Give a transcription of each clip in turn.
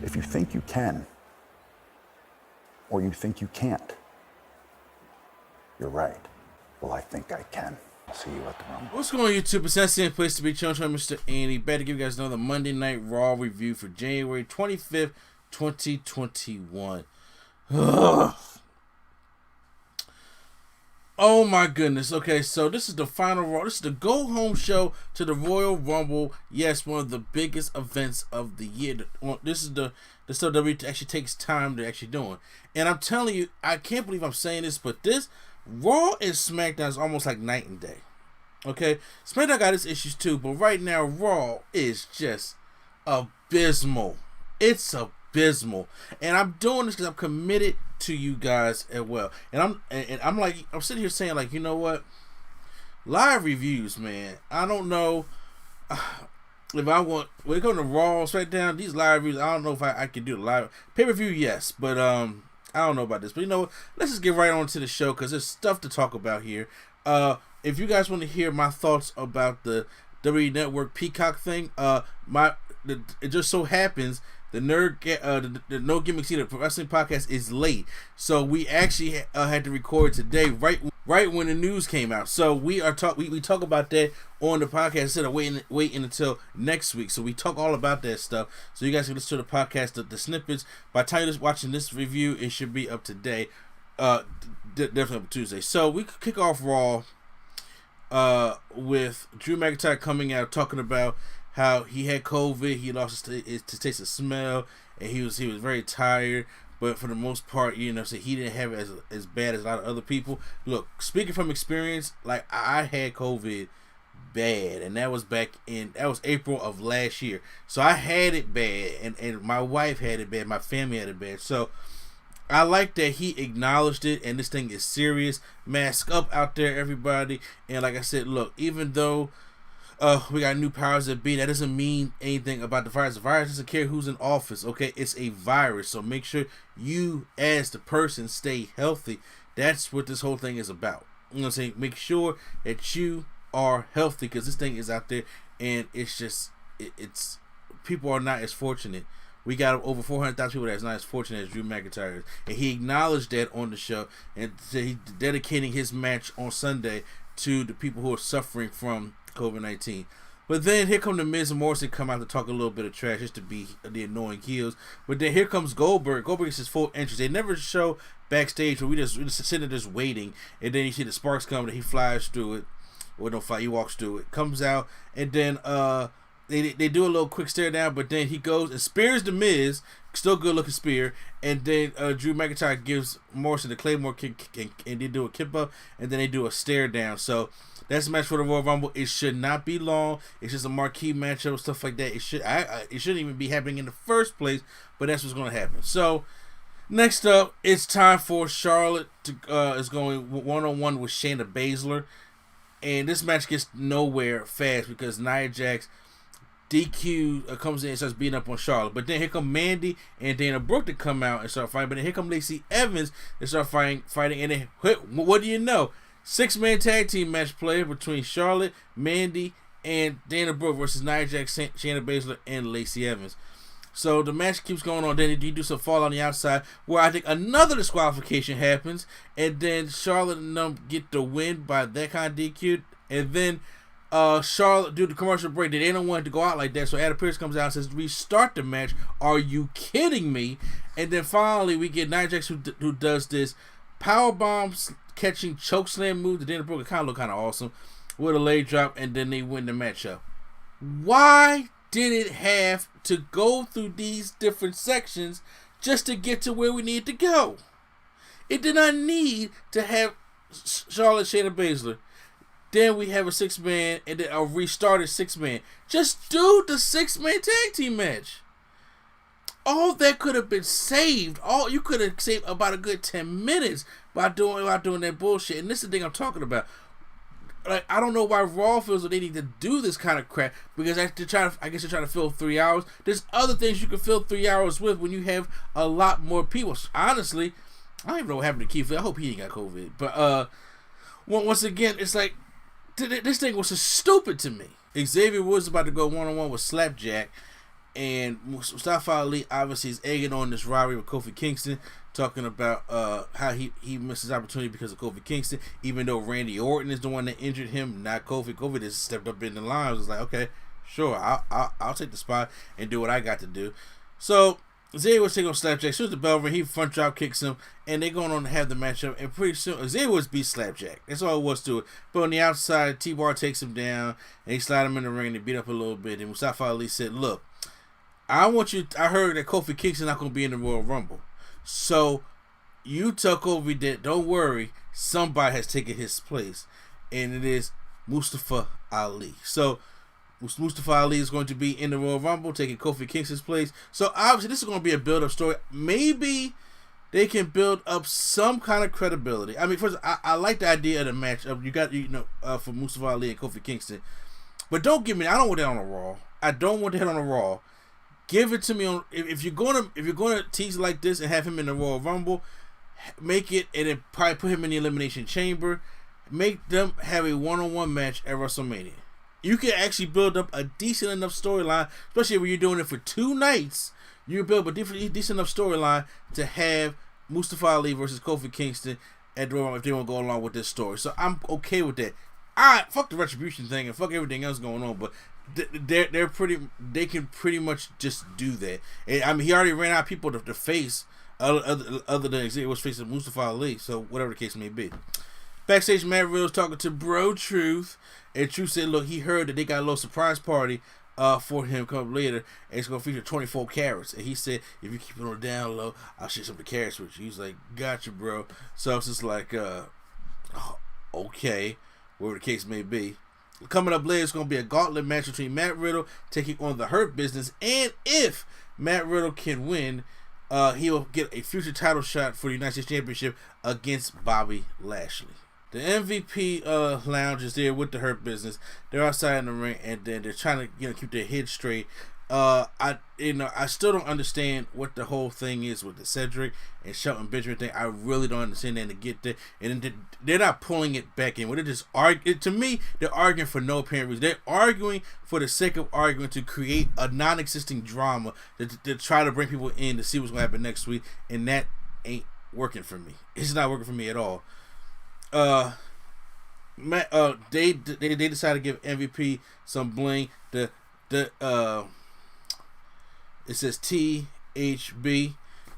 If you think you can, or you think you can't, you're right. Well, I think I can. I'll see you at the Rumble. What's going on, YouTube? It's that same place to be. Chilling, Mr. Andy. Better give you guys another Monday Night Raw review for January 25th, 2021. Ugh. Oh my goodness. Okay, so this is the final Raw. This is the go-home show to the Royal Rumble. Yes, one of the biggest events of the year. This is the stuff WWE actually takes time to actually doing. And I'm telling you, I can't believe I'm saying this, but this Raw and Smackdown is almost like night and day. Okay, Smackdown got its issues too, but right now Raw is just abysmal. It's abysmal, and I'm doing this because I'm committed to you guys as well. And I'm sitting here saying, like, you know what? Live reviews, man. I don't know if I want, when it comes to Raw, SmackDown, these live reviews, I don't know if I can do the live pay-per-view. Yes, but I don't know about this. But you know what? Let's just get right on to the show because there's stuff to talk about here. If you guys want to hear my thoughts about the WWE Network Peacock thing, it just so happens the No Gimmicks Needed Wrestling podcast is late, so we actually had to record today, right when the news came out. So we talk about that on the podcast instead of waiting until next week. So we talk all about that stuff. So you guys can listen to the podcast, the snippets. By the time you're watching this review, it should be up to date. Definitely up Tuesday. So we kick off Raw with Drew McIntyre coming out talking about how he had COVID, he lost his taste of smell, and he was very tired. But for the most part, you know, so he didn't have it as bad as a lot of other people. Look, speaking from experience, like I had COVID bad, and that was April of last year. So I had it bad, and my wife had it bad, my family had it bad. So I like that he acknowledged it, and this thing is serious. Mask up out there, everybody. And like I said, look, even though we got new powers that be, that doesn't mean anything about the virus. The virus doesn't care who's in office, okay? It's a virus, so make sure you, as the person, stay healthy. That's what this whole thing is about. You know what I'm saying? Make sure that you are healthy, because this thing is out there, and it's just, it's people are not as fortunate. We got over 400,000 people that's not as fortunate as Drew McIntyre is. And he acknowledged that on the show, and he's dedicating his match on Sunday to the people who are suffering from COVID-19. But then here come the Miz and Morrison come out to talk a little bit of trash just to be the annoying heels. But then here comes Goldberg. Goldberg is his full entrance. They never show backstage, but we just sitting there just waiting. And then you see the sparks coming and he flies through it. Or don't fly, he walks through it. Comes out and then they do a little quick stare down, but then he goes and spears the Miz, still good looking spear, and then Drew McIntyre gives Morrison the Claymore kick, and they do a kip up, and then they do a stare down. So that's the match for the Royal Rumble. It should not be long. It's just a marquee matchup, stuff like that. It shouldn't even be happening in the first place, but that's what's going to happen. So next up, it's time for Charlotte to is going one-on-one with Shayna Baszler, and this match gets nowhere fast because Nia Jax DQ comes in and starts beating up on Charlotte. But then here come Mandy and Dana Brooke to come out and start fighting. But then here come Lacey Evans and start fighting. And then, what do you know? 6-man tag team match play between Charlotte, Mandy, and Dana Brooke versus Nia Jax, Shayna Baszler, and Lacey Evans. So the match keeps going on. Then you do some fall on the outside where I think another disqualification happens. And then Charlotte and them get the win by that kind of DQ. And then Charlotte do the commercial break. They don't want it to go out like that, so Adam Pearce comes out and says, restart the match. Are you kidding me? And then finally we get Nia Jax who does this powerbomb catching chokeslam move to Dana Brooke. It kind of look kind of awesome with a leg drop, and then they win the matchup. Why did it have to go through these different sections just to get to where we need to go? It did not need to have Charlotte, Shayna Baszler. Then we have a 6-man and then a restarted 6-man. Just do the 6-man tag team match. All that could have been saved. You could have saved about a good 10 minutes by doing that bullshit. And this is the thing I'm talking about. Like, I don't know why Raw feels that they need to do this kind of crap, because I guess they're trying to fill 3 hours. There's other things you can fill 3 hours with when you have a lot more people. Honestly, I don't even know what happened to Keith Lee. I hope he ain't got COVID. But once again, it's like, this thing was so stupid to me. Xavier Woods about to go one-on-one with Slapjack, And Mustafa Ali obviously is egging on this rivalry with Kofi Kingston, talking about how he missed his opportunity because of Kofi Kingston, even though Randy Orton is the one that injured him, not Kofi. Kofi just stepped up in the line. I was like, okay, sure, I'll take the spot and do what I got to do. So Xavier was taking on Slapjack. As soon as the bell ring, he front drop kicks him, and they're going on to have the matchup. And pretty soon, Xavier was beat Slapjack. That's all it was to it. But on the outside, T-Bar takes him down, and he slide him in the ring. And they beat up a little bit. And Mustafa Ali said, "Look, I heard that Kofi Kingston not going to be in the Royal Rumble. So you tell Kofi that, don't worry, somebody has taken his place. And it is Mustafa Ali. So Mustafa Ali is going to be in the Royal Rumble, taking Kofi Kingston's place. So obviously this is going to be a build-up story. Maybe they can build up some kind of credibility. I mean, first, I like the idea of the match. You got, for Mustafa Ali and Kofi Kingston. But don't give me, I don't want that on a Raw. I don't want that on a Raw. Give it to me on, if you're gonna tease like this and have him in the Royal Rumble, make it, and then probably put him in the Elimination Chamber. Make them have a one-on-one match at WrestleMania. You can actually build up a decent enough storyline, especially when you're doing it for 2 nights. You build up a decent enough storyline to have Mustafa Ali versus Kofi Kingston at the Royal Rumble if they want to go along with this story. So I'm okay with that. Fuck the Retribution thing and fuck everything else going on, but they can pretty much just do that. And, I mean, he already ran out of people to face other than Xavier was facing Mustafa Ali, so whatever the case may be. Backstage, Matt Riddle was talking to Bro Truth, and Truth said, look, he heard that they got a little surprise party for him coming later, and it's going to feature 24 carats. And he said, if you keep it on the down low, I'll share some of the carats with you. He's like, gotcha, bro. So it's just like, okay, whatever the case may be. Coming up later, it's going to be a gauntlet match between Matt Riddle taking on the Hurt Business, and if Matt Riddle can win, he'll get a future title shot for the United States Championship against Bobby Lashley. The MVP lounge is there with the Hurt Business. They're outside in the ring, and then they're trying to keep their head straight. I still don't understand what the whole thing is with the Cedric and Shelton Benjamin thing. I really don't understand that to get there. And they're not pulling it back in. They're just to me, they're arguing for no apparent reason. They're arguing for the sake of arguing to create a non-existing drama to try to bring people in to see what's going to happen next week. And that ain't working for me. It's not working for me at all. They decided to give MVP some bling. It says THB,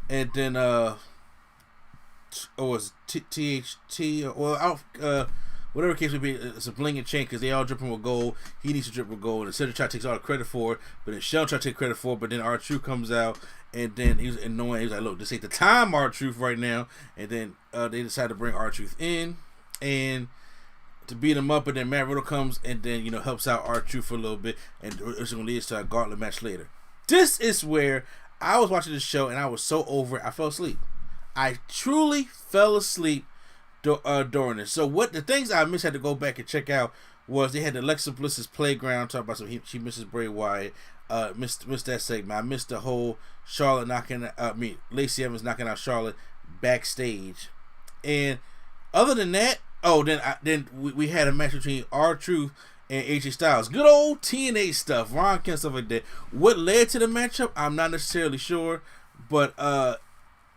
and then it's THT. Well, whatever the case would be, it's a bling and chain because they all dripping with gold. He needs to drip with gold, and Cedric takes all the credit for it, but then Shell try to take credit for it. But then R-Truth comes out, and then he was annoying. He was like, "Look, this ain't the time, R-Truth, right now." And then they decided to bring R-Truth in and to beat him up, and then Matt Riddle comes and then helps out R-Truth for a little bit, and it's going to lead us to a gauntlet match later. This is where I was watching this show and I was so over it, I fell asleep. I truly fell asleep during this. So the things I missed, had to go back and check out, was they had Alexa Bliss's Playground, talk about she misses Bray Wyatt, missed that segment. I missed the whole Charlotte Lacey Evans knocking out Charlotte backstage. And other than that, then we had a match between R-Truth and AJ Styles. Good old TNA stuff, Ron Kent, stuff like that. What led to the matchup, I'm not necessarily sure, but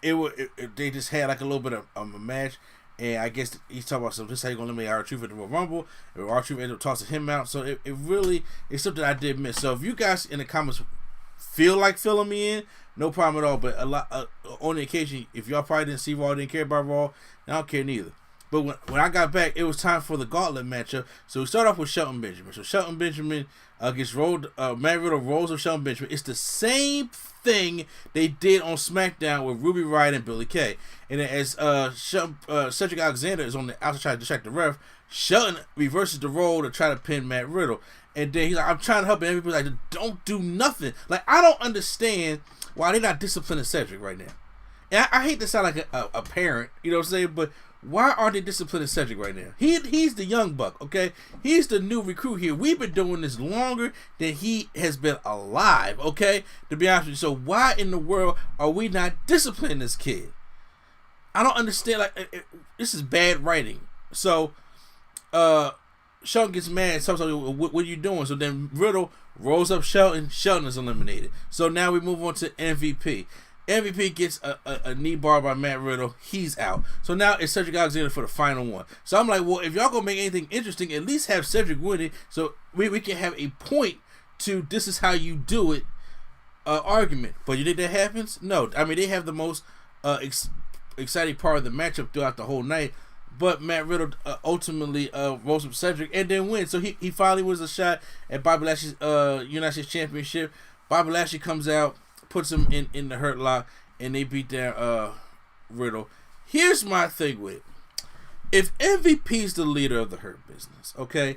they just had like a little bit of a match, and I guess he's talking about this is how you're gonna eliminate R-Truth at the Royal Rumble, and R-Truth ended up tossing him out. So it really is something I did miss. So if you guys in the comments feel like filling me in, no problem at all. But on the occasion, if y'all probably didn't see Raw, didn't care about Raw, I don't care neither. But when I got back, it was time for the gauntlet matchup. So we start off with Shelton Benjamin. So Shelton Benjamin gets rolled. Matt Riddle rolls with Shelton Benjamin. It's the same thing they did on SmackDown with Ruby Riott and Billie Kay. And then as Cedric Alexander is on the outside trying to distract the ref, Shelton reverses the role to try to pin Matt Riddle. And then he's like, I'm trying to help him. Everybody's like, don't do nothing. Like, I don't understand why they're not disciplining Cedric right now. And I hate to sound like a parent, you know what I'm saying? But why aren't they disciplining Cedric right now? He's the young buck, okay? He's the new recruit here. We've been doing this longer than he has been alive, okay? To be honest with you. So why in the world are we not disciplining this kid? I don't understand. Like, this is bad writing. So, Shelton gets mad. So what are you doing? So then Riddle rolls up Shelton. Shelton is eliminated. So now we move on to MVP. MVP gets a knee bar by Matt Riddle. He's out. So now it's Cedric Alexander for the final one. So I'm like, well, if y'all gonna make anything interesting, at least have Cedric win it, so we can have a point to this is how you do it argument. But you think that happens? No. I mean, they have the most exciting part of the matchup throughout the whole night. But Matt Riddle ultimately rolls up Cedric and then wins. So he finally wins a shot at Bobby Lashley's United States Championship. Bobby Lashley comes out, puts him in the Hurt Lock, and they beat down Riddle. Here's my thing with it. If MVP's the leader of the Hurt Business, okay,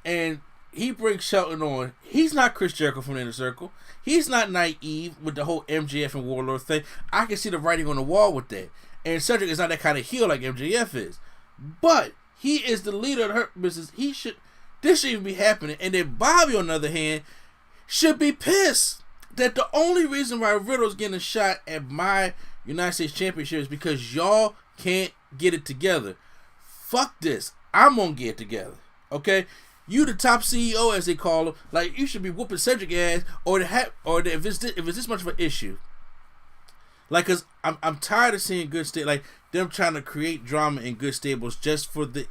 and he brings Shelton on, he's not Chris Jericho from the Inner Circle. He's not naive with the whole MJF and Warlord thing. I can see the writing on the wall with that. And Cedric is not that kind of heel like MJF is. But he is the leader of the Hurt Business. This shouldn't even be happening. And then Bobby, on the other hand, should be pissed that the only reason why Riddle's getting a shot at my United States Championship is because y'all can't get it together. Fuck this. I'm gonna get it together. Okay? You the top CEO, as they call him. Like, you should be whooping Cedric ass, if it's this much of an issue. Like, cause I'm tired of seeing good like them trying to create drama in good stables just for the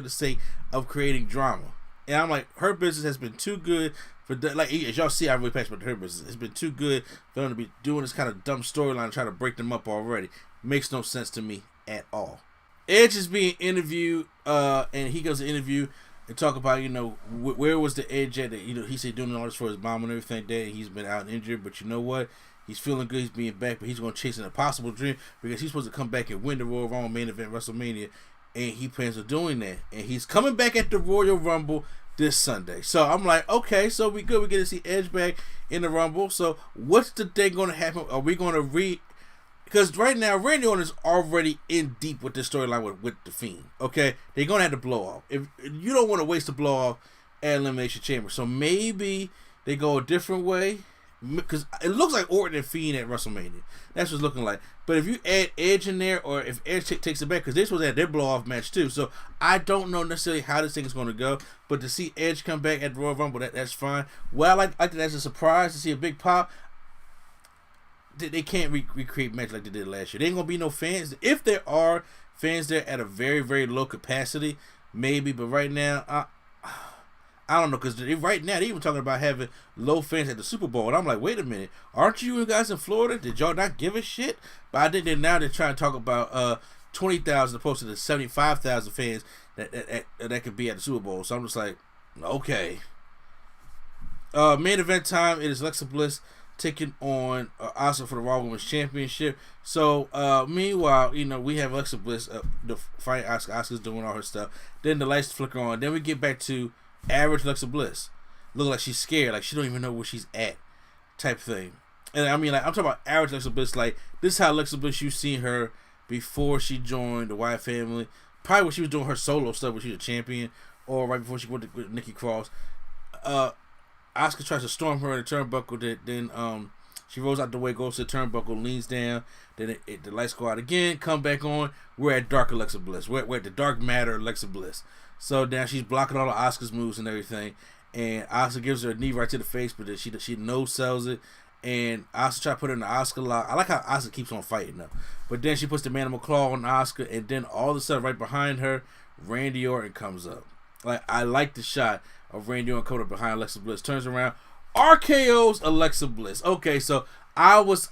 sake of creating drama. And I'm like, Hurt Business has been too good for like, as y'all see, I really passionate about the Hurt Business. It's been too good for them to be doing this kind of dumb storyline and trying to break them up already. Makes no sense to me at all. Edge is being interviewed, and he goes to interview and talk about, where was the Edge at? He said doing all this for his mom and everything like that. And he's been out and injured, but you know what? He's feeling good. He's being back, but he's going to chase an impossible dream because he's supposed to come back and win the Royal Rumble main event WrestleMania, and he plans on doing that. And he's coming back at the Royal Rumble this Sunday. So I'm like, okay, so we good. We get to see Edge back in the Rumble. So what's the thing going to happen? Are we going to because right now Randy Orton is already in deep with this storyline with the Fiend. Okay, they're going to have to blow off. If you don't want to waste the blow off at Elimination Chamber, so maybe they go a different way. Because it looks like Orton and Fiend at WrestleMania. That's what it's looking like. But if you add Edge in there, or if Edge takes it back, because they're supposed to have their blow-off match too. So I don't know necessarily how this thing is going to go. But to see Edge come back at the Royal Rumble, that's fine. Well, I like that as a surprise to see a big pop. They can't recreate match like they did last year. There ain't going to be no fans. If there are fans there at a very, very low capacity, maybe. But right now, I don't know, because right now they're even talking about having low fans at the Super Bowl. And I'm like, wait a minute. Aren't you guys in Florida? Did y'all not give a shit? But I think now they're trying to talk about 20,000 opposed to the 75,000 fans that could be at the Super Bowl. So I'm just like, okay. Main event time, it is Alexa Bliss taking on Asuka for the Raw Women's Championship. So, meanwhile, we have Alexa Bliss the fight Asuka. Asuka's doing all her stuff. Then the lights flicker on. Then we get back to average Alexa Bliss. Look like she's scared, like she don't even know where she's at, type thing. And I mean, like, I'm talking about average Alexa Bliss. Like, this is how Alexa Bliss you've seen her before she joined the Wyatt family. Probably when she was doing her solo stuff when she was a champion, or right before she went with Nikki Cross. Asuka tries to storm her in the turnbuckle. Then she rolls out the way, goes to the turnbuckle, leans down. Then the lights go out again, come back on. We're at Dark Alexa Bliss. We're at the Dark Matter Alexa Bliss. So now she's blocking all of Asuka's moves and everything. And Asuka gives her a knee right to the face, but then she no-sells it. And Asuka try to put her in the Asuka lock. I like how Asuka keeps on fighting though. But then she puts the Manimal Claw on Asuka, and then all of a sudden, right behind her, Randy Orton comes up. Like, I like the shot of Randy Orton coming up behind Alexa Bliss. Turns around, RKO's Alexa Bliss. Okay, so I was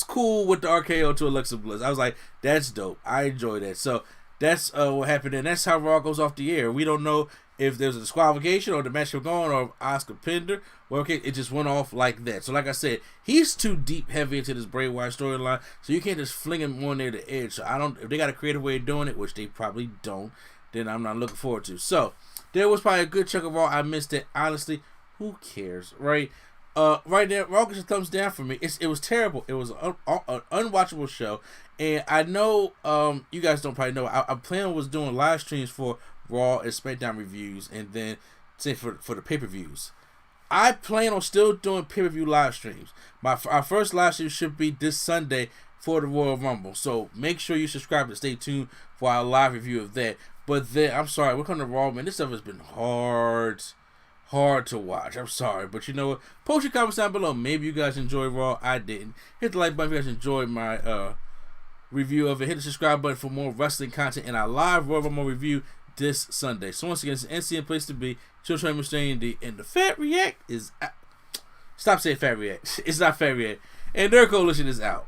cool with the RKO to Alexa Bliss. I was like, that's dope. I enjoy that. So that's what happened, and that's how Raw goes off the air. We don't know if there's a disqualification or the match kept going or Asuka pinned her. Well, okay, it just went off like that. So like I said, he's too deep heavy into this Bray Wyatt storyline, so you can't just fling him on there to Edge. So if they got a creative way of doing it, which they probably don't, then I'm not looking forward to. So there was probably a good chunk of Raw I missed it. Honestly, who cares, right? Right there, Raw gets a thumbs down for me. It was terrible. It was an unwatchable show. And I know you guys don't probably know. I plan was doing live streams for Raw and SmackDown reviews, and then say for the pay-per-views. I plan on still doing pay-per-view live streams. Our first live stream should be this Sunday for the Royal Rumble. So make sure you subscribe and stay tuned for our live review of that. But then, I'm sorry, we're coming to Raw, man. This stuff has been hard to watch. I'm sorry. But you know what? Post your comments down below. Maybe you guys enjoyed Raw. I didn't. Hit the like button if you guys enjoyed my review of it. Hit the subscribe button for more wrestling content and our live Royal Rumble review this Sunday. So once again, it's an NCN place to be. Chill Train Mr. D. And the Fat React is out. Stop saying Fat React. It's not Fat React. And their coalition is out.